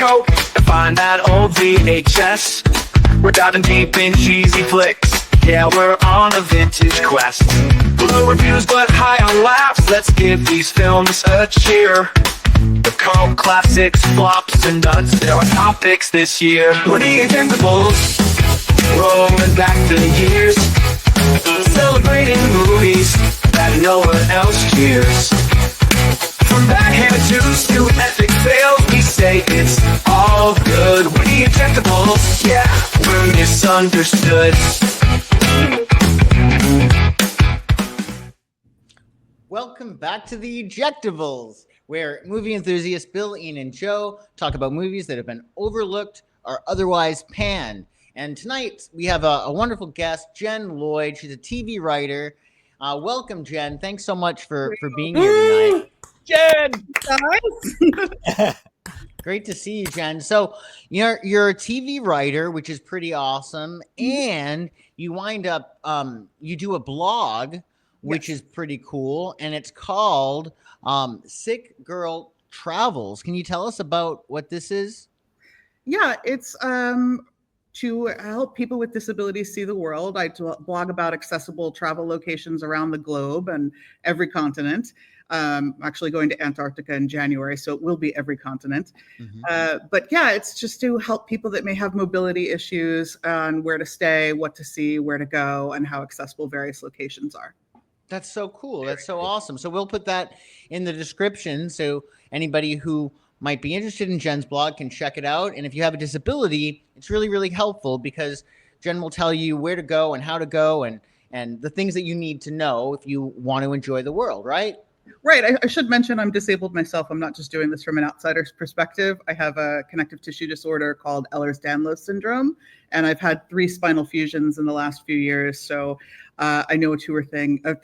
coat and find that old VHS. We're diving deep in cheesy flicks. Yeah, we're on a vintage quest. Low reviews but high on laughs. Let's give these films a cheer. The cult classics, flops and duds, they're our topics this year. We're the Ejectables, rolling back the years, celebrating movies that no one else cheers. From backhanded twos to epic fails, we say it's all good. We're the Ejectables, yeah, we're misunderstood. Welcome back to the Ejectables, where movie enthusiasts Bill, Ian, and Joe talk about movies that have been overlooked or otherwise panned. And tonight we have a wonderful guest, Jenn Lloyd. She's a TV writer. Welcome, Jenn. Thanks so much for being here tonight. Jenn! Great to see you, Jenn. So you're a TV writer, which is pretty awesome. And you wind up, you do a blog, which is pretty cool. And it's called Sick Girl Travels. Can you tell us about what this is? Yeah, it's to help people with disabilities see the world. I blog about accessible travel locations around the globe and every continent. I'm actually going to Antarctica in January, so it will be every continent. But yeah, it's just to help people that may have mobility issues on where to stay, what to see, where to go, and how accessible various locations are. That's so cool. That's so awesome. So we'll put that in the description so anybody who might be interested in Jenn's blog can check it out. And if you have a disability, it's really, really helpful because Jenn will tell you where to go and how to go and the things that you need to know if you want to enjoy the world, right? Right. I should mention I'm disabled myself. I'm not just doing this from an outsider's perspective. I have a connective tissue disorder called Ehlers-Danlos syndrome, and I've had 3 spinal fusions in the last few years. So I know a thing about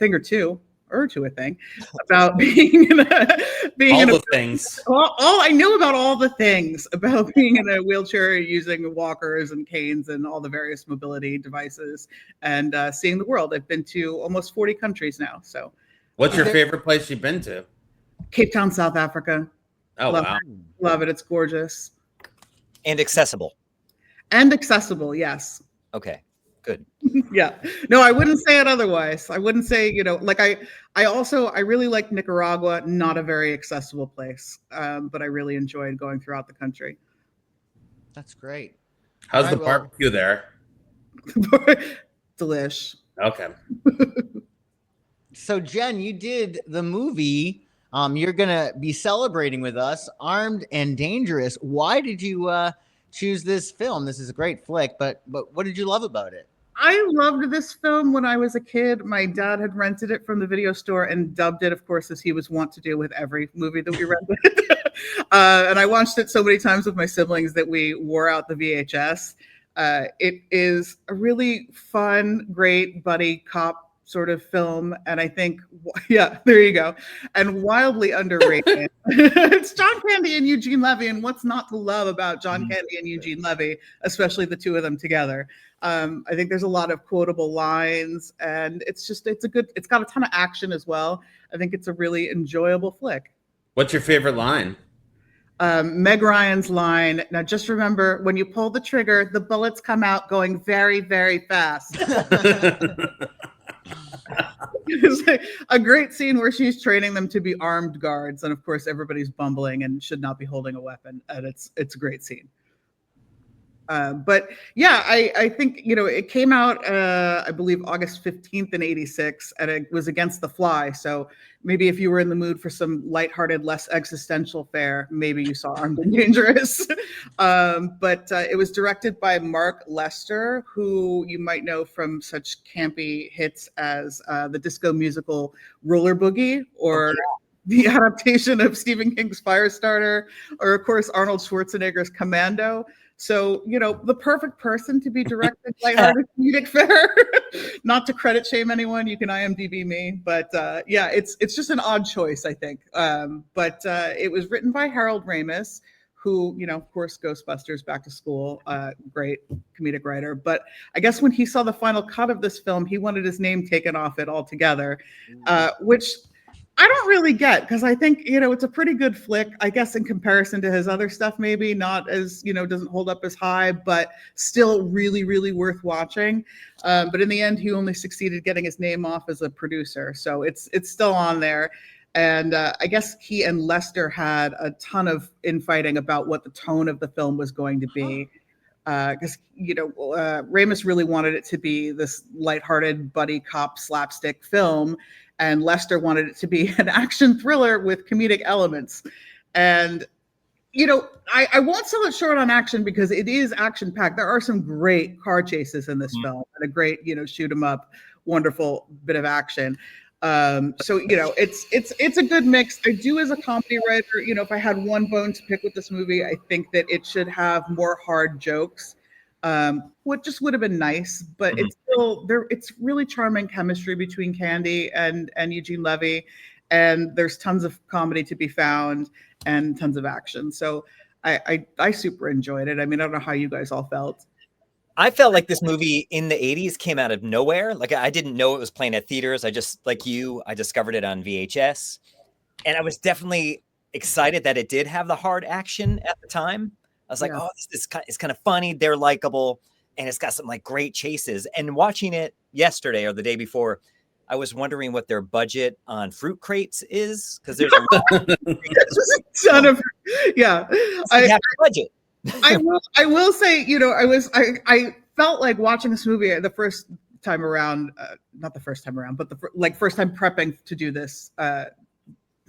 being in a things. All I know about all the things about being in a wheelchair, using walkers and canes and all the various mobility devices, and seeing the world. I've been to almost 40 countries now. So. What's your favorite place you've been to? Cape Town, South Africa. Oh, wow. Love it. It's gorgeous. And accessible. And accessible, yes. Okay, good. Yeah. No, I wouldn't say it otherwise. I wouldn't say, like I really like Nicaragua, not a very accessible place, but I really enjoyed going throughout the country. That's great. How's the barbecue there? Delish. Okay. So, Jenn, you did the movie. You're going to be celebrating with us, Armed and Dangerous. Why did you choose this film? This is a great flick, but what did you love about it? I loved this film when I was a kid. My dad had rented it from the video store and dubbed it, of course, as he was wont to do with every movie that we rented. And I watched it so many times with my siblings that we wore out the VHS. It is a really fun, great buddy cop sort of film, and I think, yeah, there you go, and wildly underrated. It's John Candy and Eugene Levy, and what's not to love about John Candy and Eugene Levy, especially the two of them together? I think there's a lot of quotable lines, and it's got a ton of action as well. I think it's a really enjoyable flick. What's your favorite line? Meg Ryan's line, now just remember, when you pull the trigger, the bullets come out going very, very fast. It's a great scene where she's training them to be armed guards, and of course everybody's bumbling and should not be holding a weapon, and it's a great scene. But yeah, I think, it came out, I believe August 15th in 86, and it was against The Fly. So maybe if you were in the mood for some lighthearted, less existential fare, maybe you saw Armed and Dangerous. But it was directed by Mark Lester, who you might know from such campy hits as the disco musical Roller Boogie, or the adaptation of Stephen King's Firestarter, or of course Arnold Schwarzenegger's Commando. So, the perfect person to be directed lighthearted comedic fare. Not to credit shame anyone, you can IMDb me, but yeah, it's just an odd choice, I think. But it was written by Harold Ramis, who, of course, Ghostbusters, Back to School, great comedic writer. But I guess when he saw the final cut of this film, he wanted his name taken off it altogether, which I don't really get, because I think, it's a pretty good flick, I guess, in comparison to his other stuff, maybe not as, doesn't hold up as high, but still really, really worth watching. But in the end, he only succeeded getting his name off as a producer. So it's still on there. And I guess he and Lester had a ton of infighting about what the tone of the film was going to be. Because, Ramis really wanted it to be this lighthearted buddy cop slapstick film. And Lester wanted it to be an action thriller with comedic elements. And, I won't sell it short on action because it is action packed. There are some great car chases in this film and a great, shoot 'em up, wonderful bit of action. So, it's a good mix. I do, as a comedy writer, if I had one bone to pick with this movie, I think that it should have more hard jokes. What just would have been nice, but it's still there. It's really charming chemistry between Candy and Eugene Levy, and there's tons of comedy to be found and tons of action. So I super enjoyed it. I mean, I don't know how you guys all felt. I felt like this movie in the 80s came out of nowhere. Like, I didn't know it was playing at theaters. I just, like you, I discovered it on VHS, and I was definitely excited that it did have the hard action at the time. I was like, oh, this is kind of funny. They're likable, and it's got some like great chases. And watching it yesterday or the day before, I was wondering what their budget on fruit crates is, because there's a ton of budget. I will say, I felt like watching this movie the first time around, not the first time around, but the first time prepping to do this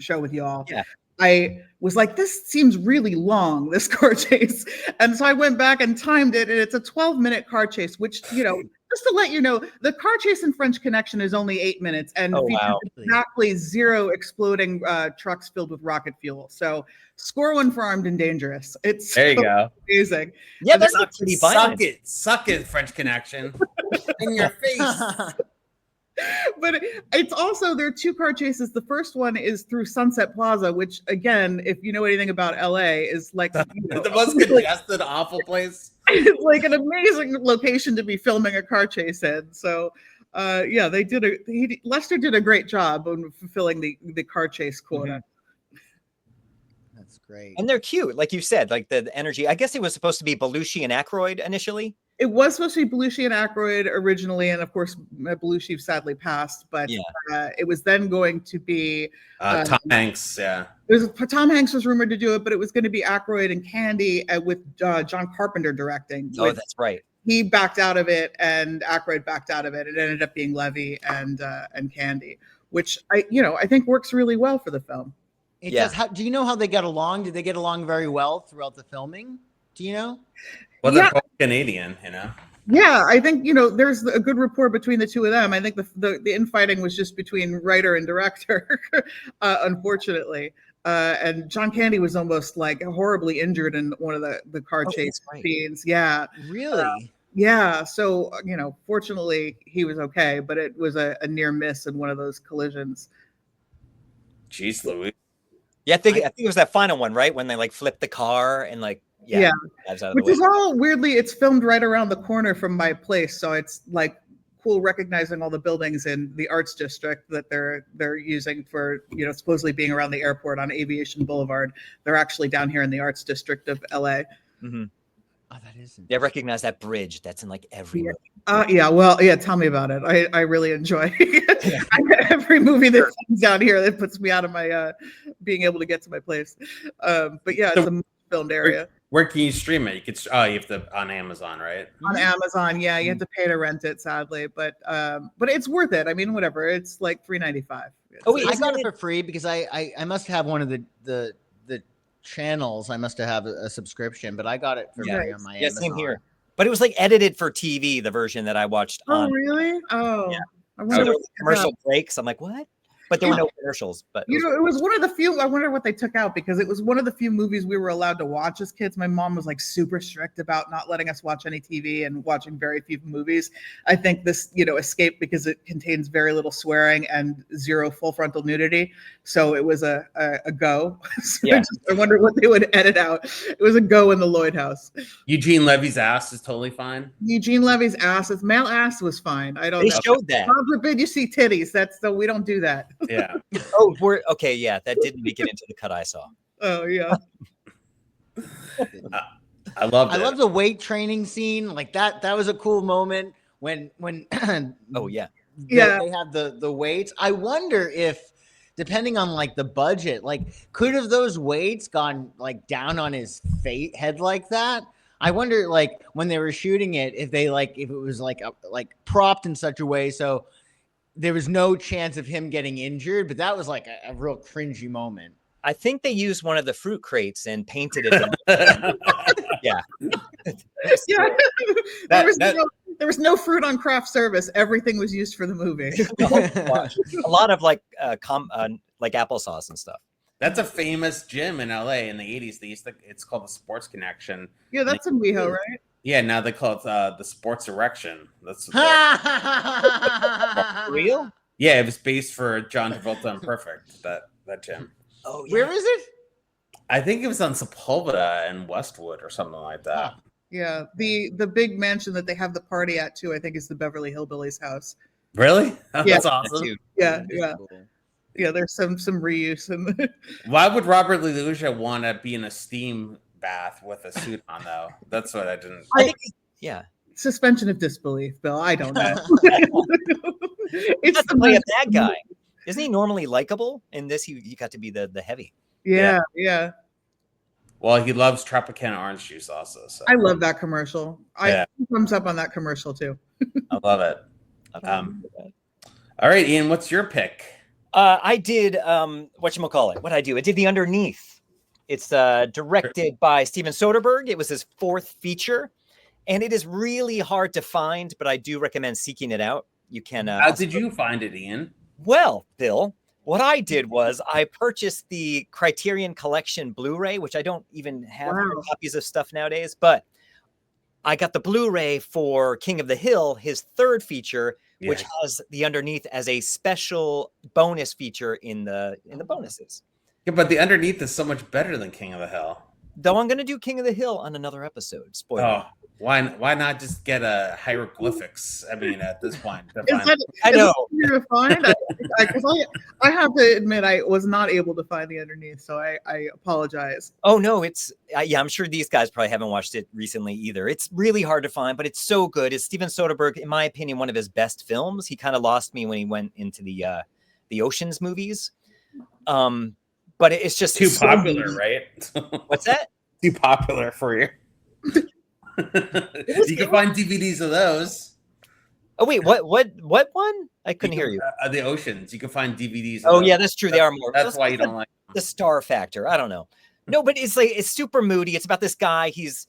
show with y'all. Yeah. I was like, this seems really long, this car chase. And so I went back and timed it, and it's a 12-minute car chase, which, just to let you know, the car chase in French Connection is only 8 minutes and features exactly 0 exploding trucks filled with rocket fuel. So score one for Armed and Dangerous. It's there you go. Amazing. Yeah, that's not pretty violent. Suck it, French Connection. In your face. But it's also, there are 2 car chases. The first one is through Sunset Plaza, which, again, if you know anything about LA, is like the most congested, awful place. It's like an amazing location to be filming a car chase in. So, Lester did a great job on fulfilling the car chase quota. That's great. And they're cute, like you said, like the energy. I guess it was supposed to be Belushi and Aykroyd initially. It was supposed to be Belushi and Aykroyd originally, and of course, Belushi sadly passed. But it was then going to be Tom Hanks. Yeah, Tom Hanks was rumored to do it, but it was going to be Aykroyd and Candy with John Carpenter directing. Oh, that's right. He backed out of it, and Aykroyd backed out of it. It ended up being Levy and Candy, which I think works really well for the film. It does. Do you know how they got along? Did they get along very well throughout the filming? Do you know? Well, they're both Canadian, Yeah, I think, there's a good rapport between the two of them. I think the infighting was just between writer and director, unfortunately. And John Candy was almost like horribly injured in one of the car chase scenes. Yeah. Really? Yeah. So, fortunately he was okay, but it was a near miss in one of those collisions. Jeez Louise. Yeah, I think it was that final one, right? When they like flipped the car and like, which is all weirdly, it's filmed right around the corner from my place. So it's like cool recognizing all the buildings in the arts district that they're using for, supposedly being around the airport on Aviation Boulevard. They're actually down here in the arts district of LA. Mm-hmm. Oh, that is. Yeah, recognize that bridge. That's in like every movie. Tell me about it. I really enjoy every movie that comes down here that puts me out of my being able to get to my place. But yeah, it's a filmed area. Where can you stream it? You could. Oh, you have to on Amazon, right? On Amazon, yeah. You have to pay to rent it, sadly, but it's worth it. I mean, whatever. It's like $3.95. Oh, wait, I got it for free because I must have one of the channels. I must have a subscription, but I got it for free on my Amazon. Same here. But it was like edited for TV, the version that I watched. Oh, really? Oh, yeah. I wonder commercial breaks. I'm like, what? But there were no commercials. But it was one of the few. I wonder what they took out, because it was one of the few movies we were allowed to watch as kids. My mom was like super strict about not letting us watch any TV and watching very few movies. I think this, escaped because it contains very little swearing and 0 full frontal nudity. So it was a go. So I wonder what they would edit out. It was a go in the Lloyd house. Eugene Levy's ass is totally fine. Eugene Levy's ass, male ass was fine. I don't know. They showed that. God forbid you see titties. So we don't do that. Yeah. Oh, we're okay. Yeah, that didn't make it into the cut I saw. Oh yeah. I loved I it. love the weight training scene. Like that was a cool moment when Oh yeah. Yeah. they have the weights. I wonder if, depending on like the budget, like could have those weights gone like down on his head like that? I wonder, like when they were shooting it, if it was like propped in such a way so there was no chance of him getting injured. But that was like a real cringy moment. I think they used one of the fruit crates and painted it. Yeah. Yeah. That- There was no fruit on craft service. Everything was used for the movie. A lot of like applesauce and stuff. That's a famous gym in LA in the 80s. They used to, it's called the Sports Connection. Yeah, that's in WeHo, right? Yeah, now they call it the Sports Erection. That's Real? yeah, it was based for John Travolta and Perfect, that gym. Oh yeah. Where is it? I think it was on Sepulveda and Westwood or something like that. Yeah. The big mansion that they have the party at too, I think, is the Beverly Hillbillies house. Really? Oh, Yeah. that's awesome. Dude. Yeah, yeah. Yeah, there's some reuse in the Why would Robert LaLucia want to be in a steam bath with a suit on, though? That's what I didn't. I think yeah. suspension of disbelief, Bill. I don't know. It's That's to play a bad guy. Isn't he normally likable? In this, he got to be the heavy. Yeah, yeah. Well, he loves Tropicana orange juice also. So I love that commercial. Yeah. Thumbs up on that commercial too. I love it. All right, Ian, what's your pick? I did whatchamacallit? What I do? I did The Underneath. It's directed by Steven Soderbergh. It was his fourth feature, and it is really hard to find, but I do recommend seeking it out. You can. How did you find it, Ian? Well, Bill, what I did was I purchased the Criterion Collection Blu-ray, which I don't even have copies of stuff nowadays, but I got the Blu-ray for King of the Hill, his third feature, which has The Underneath as a special bonus feature in the bonuses. Yeah, but The Underneath is so much better than King of the Hill. Though I'm going to do King of the Hill on another episode. Spoiler. Oh, why not just get a hieroglyphics? I mean, at this point, I know. To find? I have to admit I was not able to find The Underneath, so I apologize. Oh no, it's yeah. I'm sure these guys probably haven't watched it recently either. It's really hard to find, but it's so good. It's Steven Soderbergh, in my opinion, one of his best films. He kind of lost me when he went into the Ocean's movies. But it's just too so popular, moody. Right? What's that? Too popular for you. You can find DVDs of those. Oh wait, what one? I couldn't hear you. The Oceans. You can find DVDs. Oh yeah, that's true. They are more. That's why you don't like the star factor. I don't know. No, but it's like it's super moody. It's about this guy. He's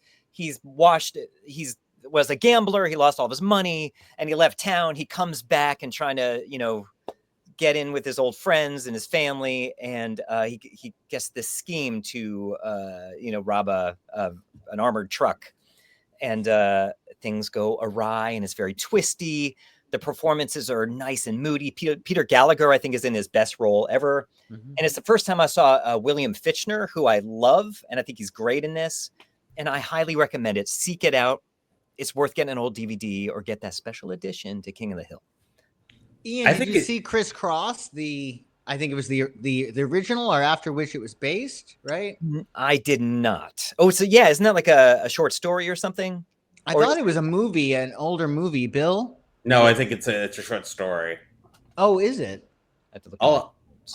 was a gambler. He lost all of his money and he left town. He comes back and trying to get in with his old friends and his family, and he gets this scheme to rob an armored truck, and things go awry, and it's very twisty. The performances are nice and moody. Peter Gallagher, I think, is in his best role ever, and it's the first time I saw William Fichtner, who I love, and I think he's great in this, and I highly recommend it. Seek it out. It's worth getting an old DVD or get that special edition to King of the Hill. Ian, did you see Criss Cross? I think it was the original, or after which it was based, right? I did not. Oh, so yeah, isn't that like a short story or something? I thought it was a movie, an older movie. Bill? No, I think it's a short story. Oh, is it? I have to look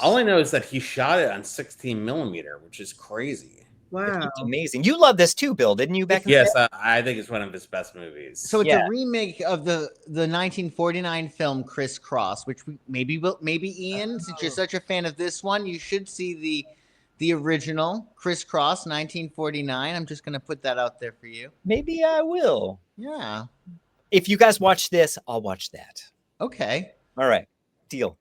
all I know is that he shot it on 16 millimeter, which is crazy. Wow, it's amazing. You love this too, Bill, didn't you? Back in yes, the day? I think it's one of his best movies. So it's a remake of the 1949 film Criss Cross, which maybe Ian, since you're such a fan of this one, you should see the original Criss Cross 1949. I'm just going to put that out there for you. Maybe I will. Yeah. If you guys watch this, I'll watch that. Okay. All right. Deal.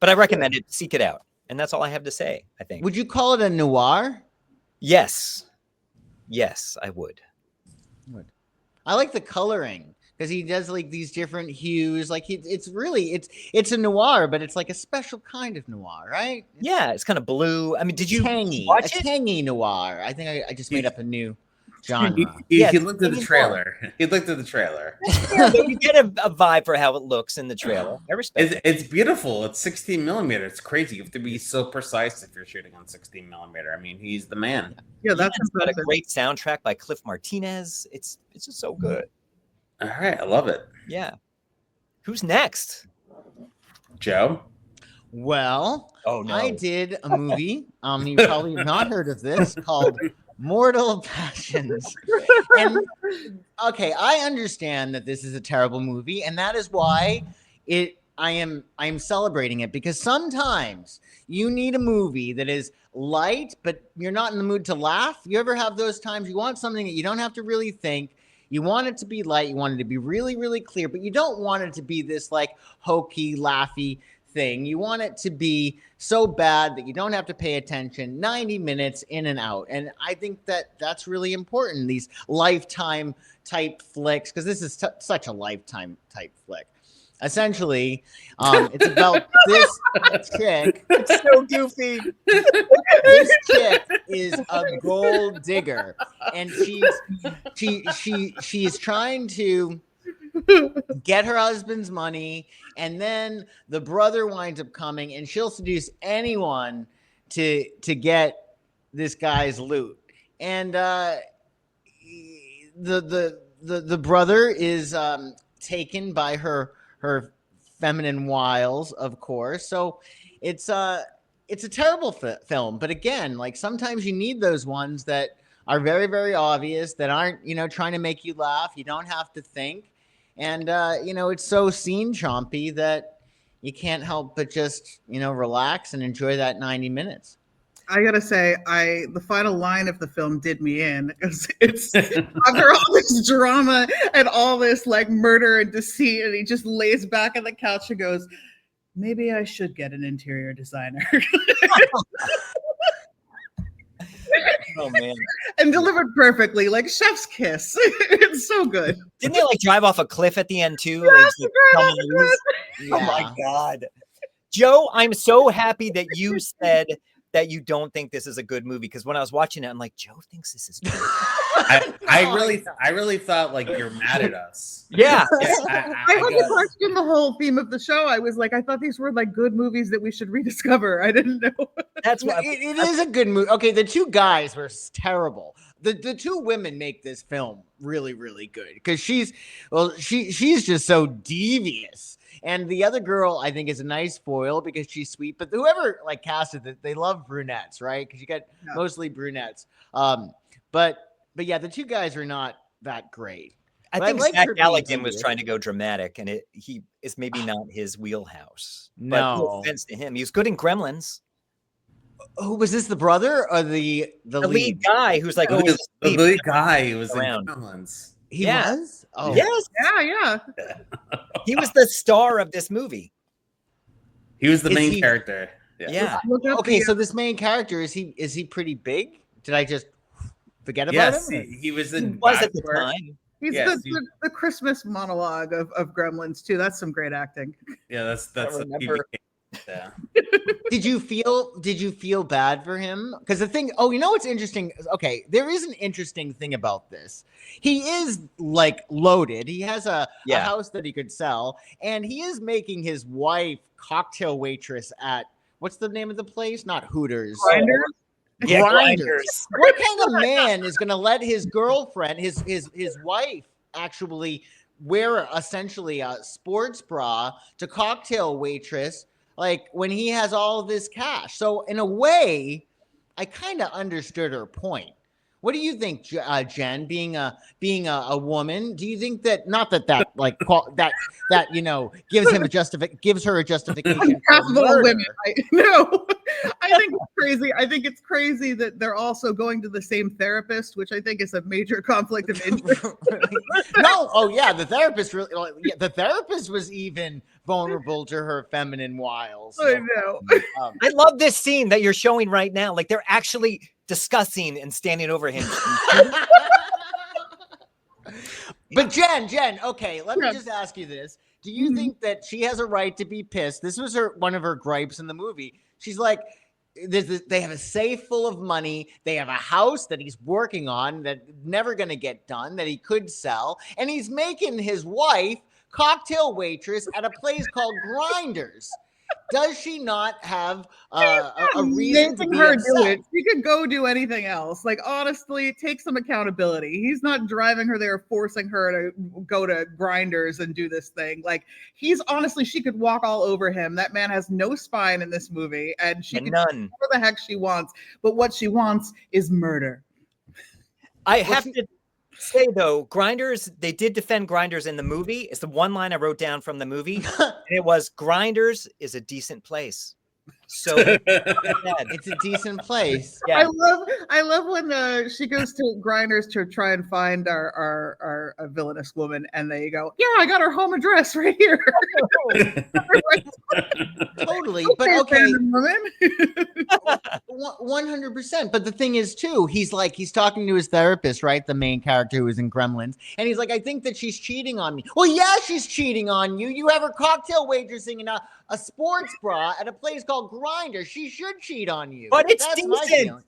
But I recommend it. Seek it out. And that's all I have to say, I think. Would you call it a noir? Yes. Yes, I would. I like the coloring because he does like these different hues. Like it's a noir, but it's like a special kind of noir, right? Yeah, it's kind of blue. I mean, did you tangy, watch it? Tangy noir. I think I just made up a new. genre. He looked at the trailer. He looked at the trailer. You get a vibe for how it looks in the trailer. I respect it. It's beautiful. It's 16 millimeter. It's crazy. You have to be so precise if you're shooting on 16 millimeter. I mean, he's the man. Yeah, that's It's got a impressive. great soundtrack by Cliff Martinez. It's just so good. All right, I love it. Yeah. Who's next? Joe? Well, Oh no. I did a movie. You probably have not heard of this, called Mortal Passions. And okay, I understand that this is a terrible movie, and that is why I am celebrating it, because sometimes you need a movie that is light, but you're not in the mood to laugh. You ever have those times you want something that you don't have to really think? You want it to be light, you want it to be really, really clear, but you don't want it to be this like hokey, laughy thing. You want it to be so bad that you don't have to pay attention. 90 minutes in and out. And I think that that's really important, these Lifetime type flicks, because this is such a Lifetime type flick. Essentially, it's about this chick. It's so goofy. This chick is a gold digger, and she's trying to get her husband's money, and then the brother winds up coming, and she'll seduce anyone to get this guy's loot. And the brother is taken by her feminine wiles, of course. So it's a terrible film. But again, like sometimes you need those ones that are very, very obvious, that aren't, trying to make you laugh. You don't have to think. And, it's so scene chompy that you can't help but just, relax and enjoy that 90 minutes. I gotta say, the final line of the film did me in, because it's after all this drama and all this like murder and deceit, and he just lays back on the couch and goes, "Maybe I should get an interior designer." Oh man. And delivered perfectly, like chef's kiss. It's so good. Didn't they like drive off a cliff at the end too? Yes, Like, yes, yes. Oh my God. Joe, I'm so happy that you said that you don't think this is a good movie, because when I was watching it, I'm like, Joe thinks this is good. I really thought like you're mad at us. Yeah. I had to question the whole theme of the show. I was like, I thought these were like good movies that we should rediscover. I didn't know. That's what It is a good movie. Okay, the two guys were terrible. The two women make this film really, really good, because she's just so devious. And the other girl, I think, is a nice foil because she's sweet. But whoever like casted it, they love brunettes, right? Because you got mostly brunettes. But yeah, the two guys are not that great. I think Zach Galligan was trying to go dramatic, and he is maybe not his wheelhouse. No. But no offense to him, he was good in Gremlins. Who was this? The brother or the lead guy who's like the lead guy who was around. in Gremlins. He was? Oh. Yes. Yeah. He was the star of this movie. He was the main character. Yeah. Okay, so this main character, is he pretty big? Did I just forget about him? He was in. He was at the time. He's the Christmas monologue of Gremlins too. That's some great acting. Yeah, that's yeah. Did you feel bad for him? Because the thing, what's interesting? Okay, there is an interesting thing about this. He is like loaded. He has a house that he could sell, and he is making his wife cocktail waitress at, what's the name of the place? Not Hooters. Grinders. Yeah, Grinders. What kind of man is going to let his girlfriend, his wife, actually wear essentially a sports bra to cocktail waitress, like when he has all of this cash? So in a way, I kind of understood her point. What do you think, Jen? Being a woman, do you think that gives her a justification? Impossible women. No, I think it's crazy. I think it's crazy that they're also going to the same therapist, which I think is a major conflict of interest. No, oh yeah, the therapist the therapist was even vulnerable to her feminine wiles. I know. I love this scene that you're showing right now. Like they're actually discussing and standing over him. But Jen, okay, let me just ask you this. Do you think that she has a right to be pissed? This was one of her gripes in the movie. She's like, they have a safe full of money. They have a house that he's working on that never going to get done, that he could sell. And he's making his wife cocktail waitress at a place called Grinders. Does she not have a reason to be her upset? do it? She could go do anything else. Like, honestly, take some accountability. He's not driving her there, forcing her to go to Grinders and do this thing. Like, she could walk all over him. That man has no spine in this movie, and she can do whatever the heck she wants. But what she wants is murder. I have to say, though, Grinders, they did defend Grinders in the movie. It's the one line I wrote down from the movie. And it was, Grinders is a decent place. So it's a decent place. Yeah. I love when she goes to Grinders to try and find our villainous woman, and they go, "Yeah, I got her home address right here." Totally, but okay, 100%. But the thing is, too, he's talking to his therapist, right? The main character who is in Gremlins, and he's like, "I think that she's cheating on me." Well, yeah, she's cheating on you. You have her cocktail waitressing in a sports bra at a place called Grinders. She should cheat on you. But it's decent.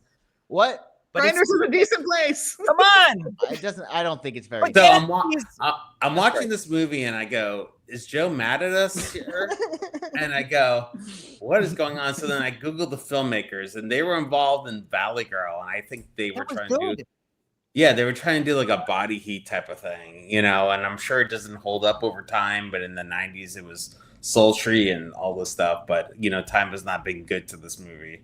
What? Grinders is a decent place. Come on. I don't think it's very. So I'm watching this movie and I go, "Is Joe mad at us here?" And I go, "What is going on?" So then I Googled the filmmakers, and they were involved in Valley Girl, and I think they were trying to do. Yeah, they were trying to do like a body heat type of thing, and I'm sure it doesn't hold up over time, but in the 90s it was sultry and all this stuff, but time has not been good to this movie.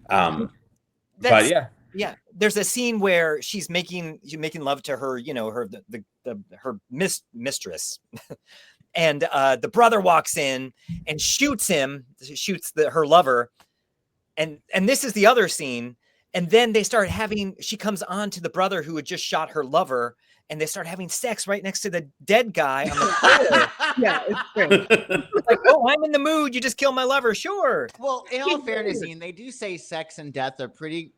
But yeah, there's a scene where she's making love to her, her mistress, and the brother walks in and shoots her lover, and this is the other scene, and then she comes on to the brother who had just shot her lover, and they start having sex right next to the dead guy on the floor. Yeah, it's great. It's like, "Oh, I'm in the mood. You just killed my lover." Sure. Well, in all fairness, Ian, they do say sex and death are pretty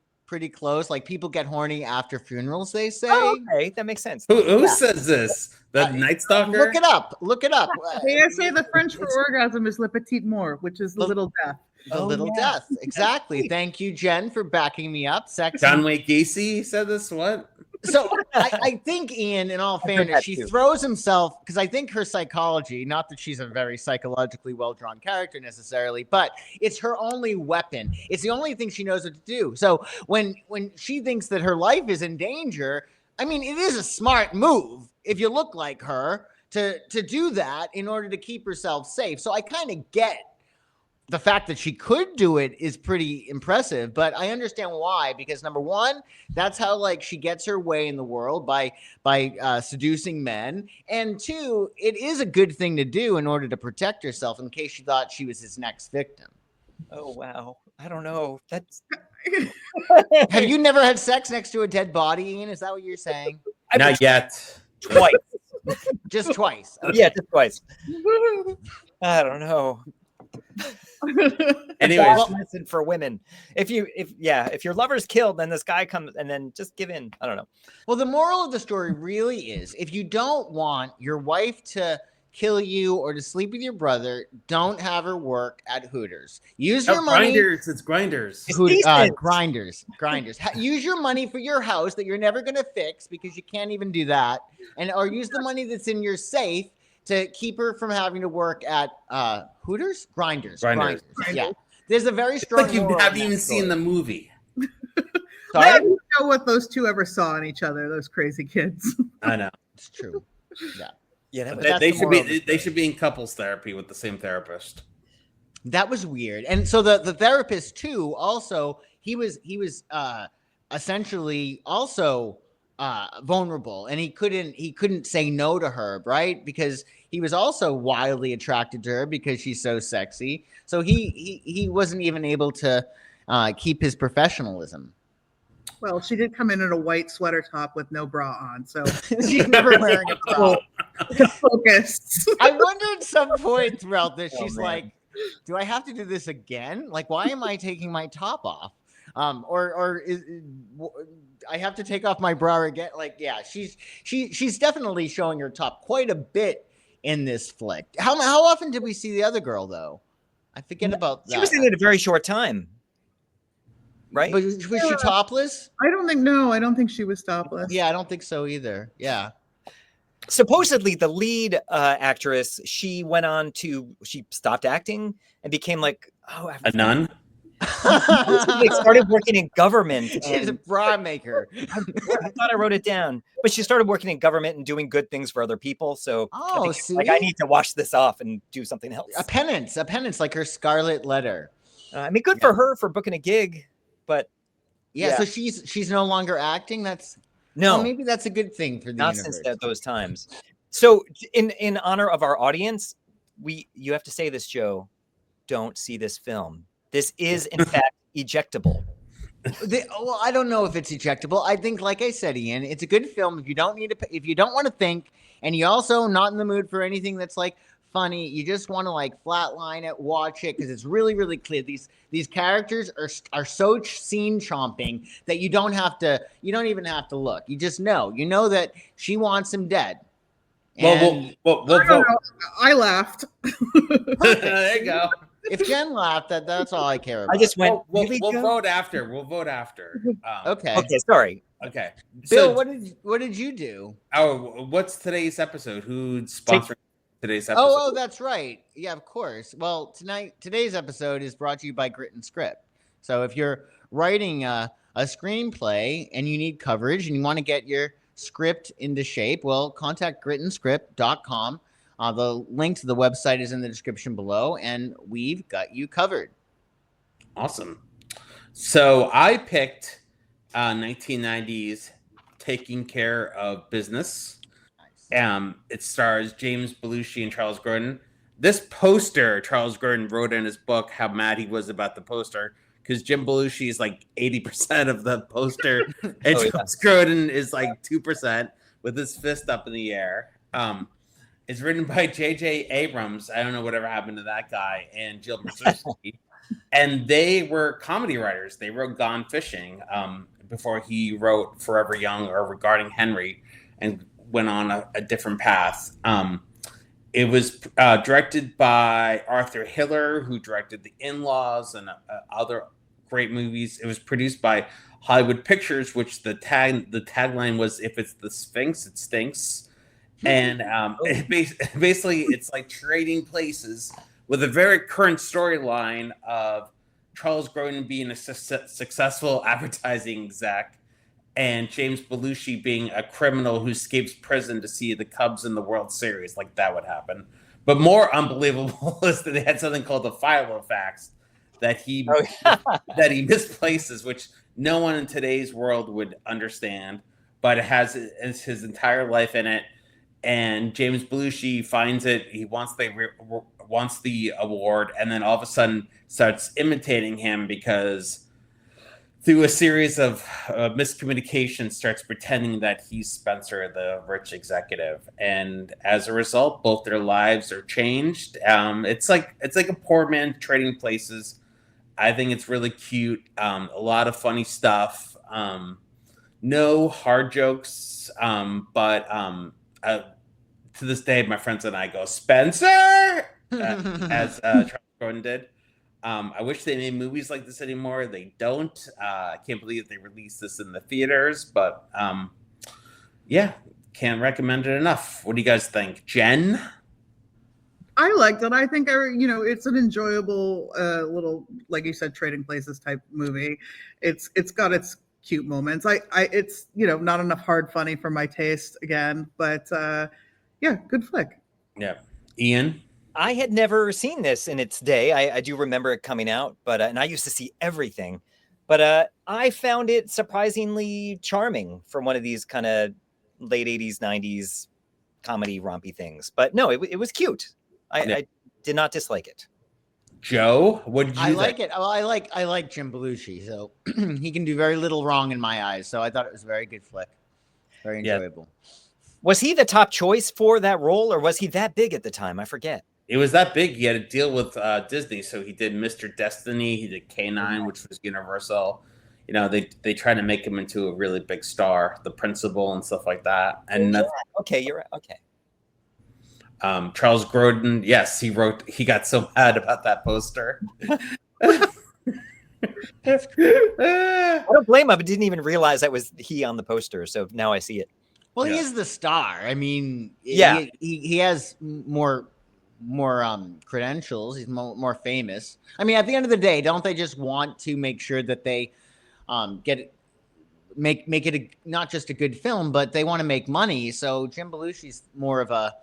close. Like, people get horny after funerals, they say. Oh, okay, that makes sense. Who says this? The Night Stalker? Look it up. They say the French for orgasm is le petit mort, which is the little death. The little death. Exactly. Thank you, Jen, for backing me up. Sex. John Wayne Gacy said this. What? So I think, Ian, in all fairness, she throws himself, because I think her psychology, not that she's a very psychologically well-drawn character necessarily, but it's her only weapon. It's the only thing she knows what to do. So when she thinks that her life is in danger, I mean, it is a smart move if you look like her to do that in order to keep herself safe. So I kind of get the fact that she could do it is pretty impressive, but I understand why, because number one, that's how she gets her way in the world by seducing men. And two, it is a good thing to do in order to protect herself in case she thought she was his next victim. Oh, wow. I don't know. That's. Have you never had sex next to a dead body, Ian? Is that what you're saying? Not yet. Twice. Just twice. Okay. Yeah, just twice. I don't know. Anyway, listen for women. If your lover's killed, then this guy comes and then just give in. I don't know. Well, the moral of the story really is, if you don't want your wife to kill you or to sleep with your brother, don't have her work at Hooters. Use your money. Grinders. It's Grinders. Grinders. Use your money for your house that you're never going to fix because you can't even do that, or use the money that's in your safe to keep her from having to work at Hooters? Grinders. Yeah. There's a very strong. It's like you haven't even seen the movie. Sorry? I don't know what those two ever saw in each other, those crazy kids. I know. It's true. Yeah. Yeah, they should be in couples therapy with the same therapist. That was weird. And so the therapist too, also, he was essentially also vulnerable, and he couldn't say no to her, right? Because he was also wildly attracted to her because she's so sexy. So he wasn't even able to keep his professionalism. Well, she did come in a white sweater top with no bra on, so she's never wearing a bra. Focus. I wonder at some point throughout this, she's like, "Do I have to do this again? Like, why am I taking my top off? Or I have to take off my bra again?" Like, yeah, she's definitely showing her top quite a bit in this flick. How often did we see the other girl though? I forget about that. She was in it a very short time. right? But was she topless? I don't think she was topless. Yeah, I don't think so either. Yeah. Supposedly the lead actress, she stopped acting and became like A nun? like started working in government. She's a And bra maker. I thought I wrote it down, but she started working in government and doing good things for other people. So Oh, like I need to wash this off and do something else. a penance, like her Scarlet Letter. I mean, good for her for booking a gig, but Yeah, so she's no longer acting. That's no, well, maybe that's a good thing for the not universe. since those times. So in honor of our audience, you have to say this, Joe. Don't see this film. This is in fact ejectable. Well, I don't know if it's ejectable. I think, like I said, Ian, it's a good film if you don't if you don't want to think, and you also not in the mood for anything that's like funny. You just want to like flatline it, watch it because it's really, really clear. These characters are so scene chomping that you don't even have to look. You just know. You know that she wants him dead. Well, I laughed. there you go. If Jen laughed, that's all I care about. I just went. We'll vote after. We'll vote after. Okay. Okay, sorry. Okay. Bill, So, what did you do? oh, what's today's episode? Who's sponsoring today's episode? Oh, that's right. Yeah, of course. Well, today's episode is brought to you by Grit and Script. So if you're writing a screenplay and you need coverage and you want to get your script into shape, well, contact gritandscript.com. The link to the website is in the description below, and we've got you covered. Awesome. So I picked 1990s Taking Care of Business. Nice. It stars James Belushi and Charles Grodin. This poster, Charles Grodin wrote in his book how mad he was about the poster because Jim Belushi is like 80% of the poster, and Charles Grodin is like 2% with his fist up in the air. It's written by J.J. Abrams. I don't know whatever happened to that guy, and Jill Brzezinski. And they were comedy writers. They wrote Gone Fishing before he wrote Forever Young or Regarding Henry, and went on a different path. It was directed by Arthur Hiller, who directed The In-Laws and other great movies. It was produced by Hollywood Pictures, which the tagline was, "If it's the Sphinx, it stinks." And basically, it's like Trading Places with a very current storyline of Charles Grodin being a successful advertising exec, and James Belushi being a criminal who escapes prison to see the Cubs in the World Series. Like that would happen. But more unbelievable is that they had something called the Filofax that he misplaces, which no one in today's world would understand. But it has his entire life in it. And James Belushi finds it. He wants the award, and then all of a sudden starts imitating him because through a series of miscommunications, starts pretending that he's Spencer, the rich executive, and as a result, both their lives are changed. It's like a poor man trading places. I think it's really cute. A lot of funny stuff. No hard jokes, but to this day, my friends and I go, Spencer, as Charles Grodin did. I wish they made movies like this anymore. They don't. I can't believe they released this in the theaters, but yeah, can't recommend it enough. What do you guys think? Jen? I liked it. I think it's an enjoyable little, like you said, Trading Places type movie. It's got its cute moments. It's not enough hard funny for my taste again, but yeah, good flick. Yeah. Ian? I had never seen this in its day. I do remember it coming out, but and I used to see everything, but I found it surprisingly charming from one of these kind of late 80s, 90s comedy rompy things. But no, it was cute. I did not dislike it. Joe, what did you think? Like it. Well, I like Jim Belushi, so he can do very little wrong in my eyes. So I thought it was a very good flick. Very enjoyable. Yeah. Was he the top choice for that role, or was he that big at the time? I forget. It was that big. He had to deal with Disney, so he did Mr. Destiny. He did K-9, which was Universal. They tried to make him into a really big star, The Principal and stuff like that. And okay, you're right. Okay. Charles Grodin, yes, he got so mad about that poster. I don't blame him. I didn't even realize that was he on the poster. So now I see it. Well, he Yeah. is the star. I mean, Yeah. he has more credentials. He's more famous. I mean, at the end of the day, don't they just want to make sure that they make it not just a good film, but they want to make money. So Jim Belushi's more of a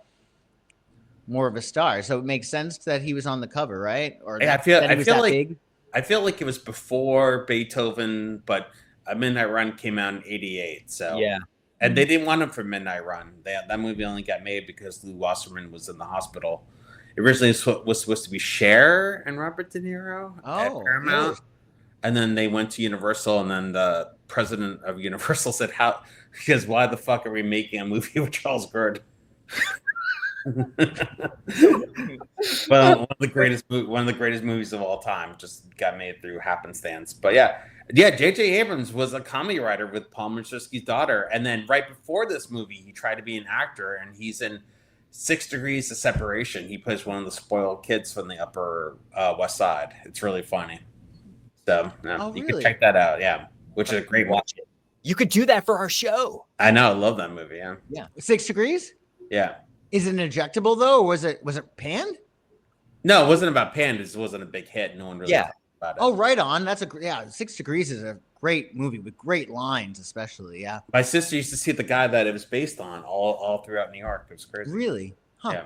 star. So it makes sense that he was on the cover, right? Or Yeah, that he was that like big. I feel like it was before Beethoven, but Midnight Run came out in '88. So Yeah. and they didn't want him for Midnight Run. That movie only got made because Lou Wasserman was in the hospital. It originally was supposed to be Cher and Robert De Niro at Paramount. Really? And then they went to Universal, and then the president of Universal said, because why the fuck are we making a movie with Charles Grodin? Well, one of the greatest movies of all time just got made through happenstance. But yeah, J.J. Abrams was a comedy writer with Paul Mazursky's daughter, and then right before this movie, he tried to be an actor, and he's in 6 Degrees of Separation. He plays one of the spoiled kids from the Upper West Side. It's really funny. So you can check that out. Yeah, which is a great watch. It. You could do that for our show. I know. I love that movie. Yeah. Yeah. 6 Degrees? Yeah. Is it an ejectable though, or was it panned? No, it wasn't about Pandas. It wasn't a big hit. No one really talked about it. Oh, right on. 6 Degrees is a great movie with great lines, especially. Yeah. My sister used to see the guy that it was based on all throughout New York. It was crazy. Really? Huh.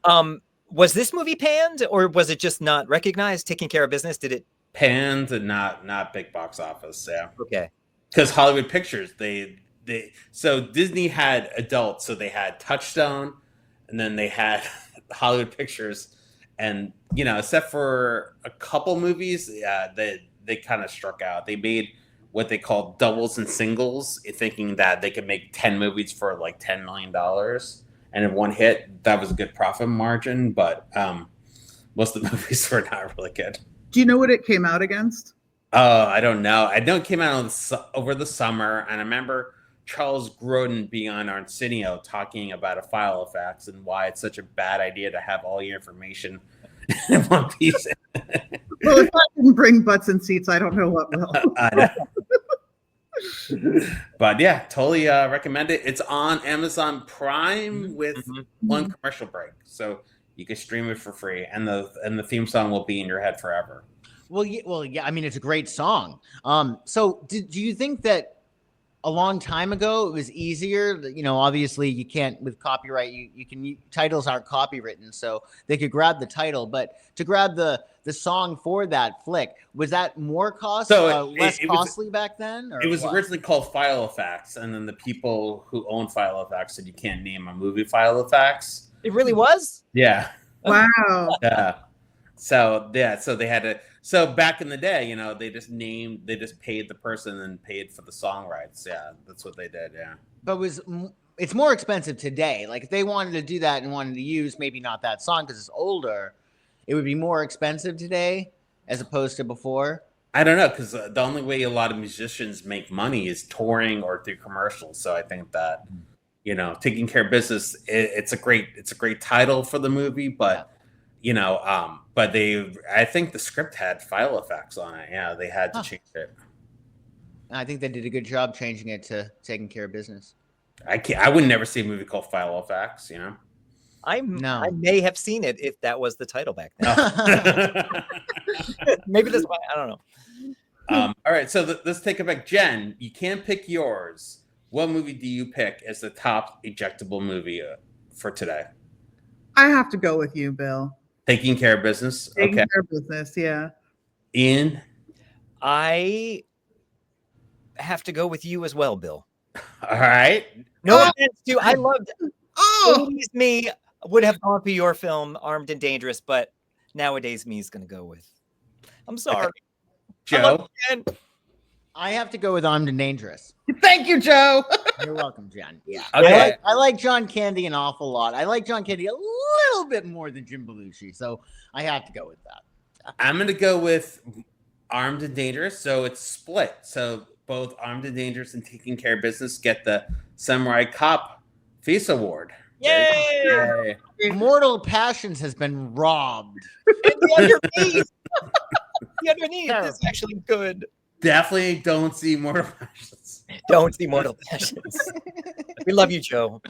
Yeah. Was this movie panned, or was it just not recognized? Taking Care of Business? Did it panned and not big box office? Yeah. Okay. Because Hollywood Pictures, so Disney had adults, so they had Touchstone, and then they had Hollywood Pictures, and except for a couple movies, they kind of struck out. They made what they called doubles and singles, thinking that they could make 10 movies for like $10 million, and in one hit, that was a good profit margin. But most of the movies were not really good. Do you know what it came out against? I don't know. I know it came out over the summer, and I remember Charles Grodin being on Arsenio talking about a file of facts and why it's such a bad idea to have all your information in one piece. Well, if I didn't bring butts and seats, I don't know what will. I know. But yeah, totally recommend it. It's on Amazon Prime with one commercial break, so you can stream it for free, and the theme song will be in your head forever. Well, yeah. I mean, it's a great song. So do you think that a long time ago it was easier? Obviously you can't with copyright. Titles aren't copywritten, so they could grab the title, but to grab the song for that flick, was that more less costly back then? Or it was originally called File of Facts, and then the people who own File of Facts said you can't name a movie File of Facts. It really was? Yeah. Wow. Yeah. So they had to. So back in the day, they just paid the person and paid for the song rights. Yeah, that's what they did. Yeah. But it's more expensive today. Like if they wanted to do that and wanted to use maybe not that song because it's older, it would be more expensive today as opposed to before. I don't know, because the only way a lot of musicians make money is touring or through commercials. So I think that Taking Care of Business, it's a great title for the movie, but. But I think the script had file effects on it. Yeah, they had to change it. I think they did a good job changing it to Taking Care of Business. I would never see a movie called File Effects, I may have seen it if that was the title back then. Oh. Maybe that's why. I don't know. All right, so let's take it back. Jen, you can't pick yours. What movie do you pick as the top ejectable movie for today? I have to go with you, Bill. Taking Care of Business. Taking Care of Business, yeah. Ian? I have to go with you as well, Bill. All right. No offense to you. I loved it. 80s me would have gone for your film, Armed and Dangerous, but nowadays me is going to go with. I'm sorry. Joe? I have to go with Armed and Dangerous. Thank you, Joe. You're welcome, Jen. Yeah. Okay. I like John Candy an awful lot. I like John Candy a little bit more than Jim Belushi, so I have to go with that. I'm going to go with Armed and Dangerous, so it's split. So both Armed and Dangerous and Taking Care of Business get the Samurai Cop Face Award. Yay! Mortal Passions has been robbed. And the other piece. The Underneath is actually good. Definitely don't see Mortal Passions. Don't see Mortal Passions. We love you, Joe.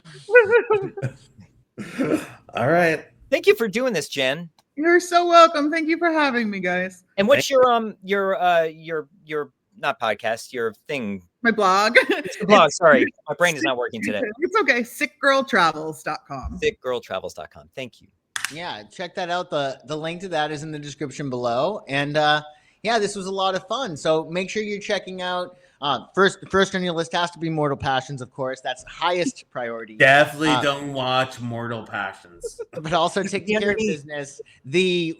All right. Thank you for doing this, Jen. You're so welcome. Thank you for having me, guys. And what's your not podcast, your thing? My blog. It's your blog. Sorry, my brain is not working today. It's okay. Sickgirltravels.com. Sickgirltravels.com. Thank you. Yeah, check that out. The link to that is in the description below. And yeah, this was a lot of fun. So make sure you're checking out. First on your list has to be Mortal Passions, of course. That's highest priority. Definitely don't watch Mortal Passions. But also take care of business. The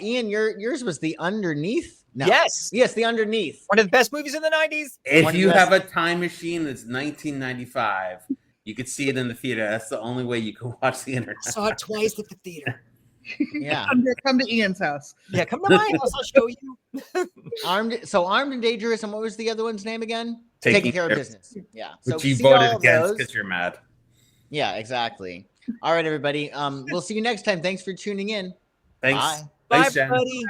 Ian, yours was The Underneath. No. Yes. Yes, The Underneath. One of the best movies in the 90s. If you have a time machine that's 1995, you could see it in the theater. That's the only way you can watch the internet. I saw it twice at the theater. Yeah. Come to Ian's house. Yeah, come to my house. I'll show you. Armed and Dangerous. And what was the other one's name again? Taking Care of Care. Business. Yeah. Which So you see voted all against those. because you're mad. Yeah, exactly. All right, everybody. We'll see you next time. Thanks for tuning in. Thanks. Bye. Thanks, Bye, Jen. buddy.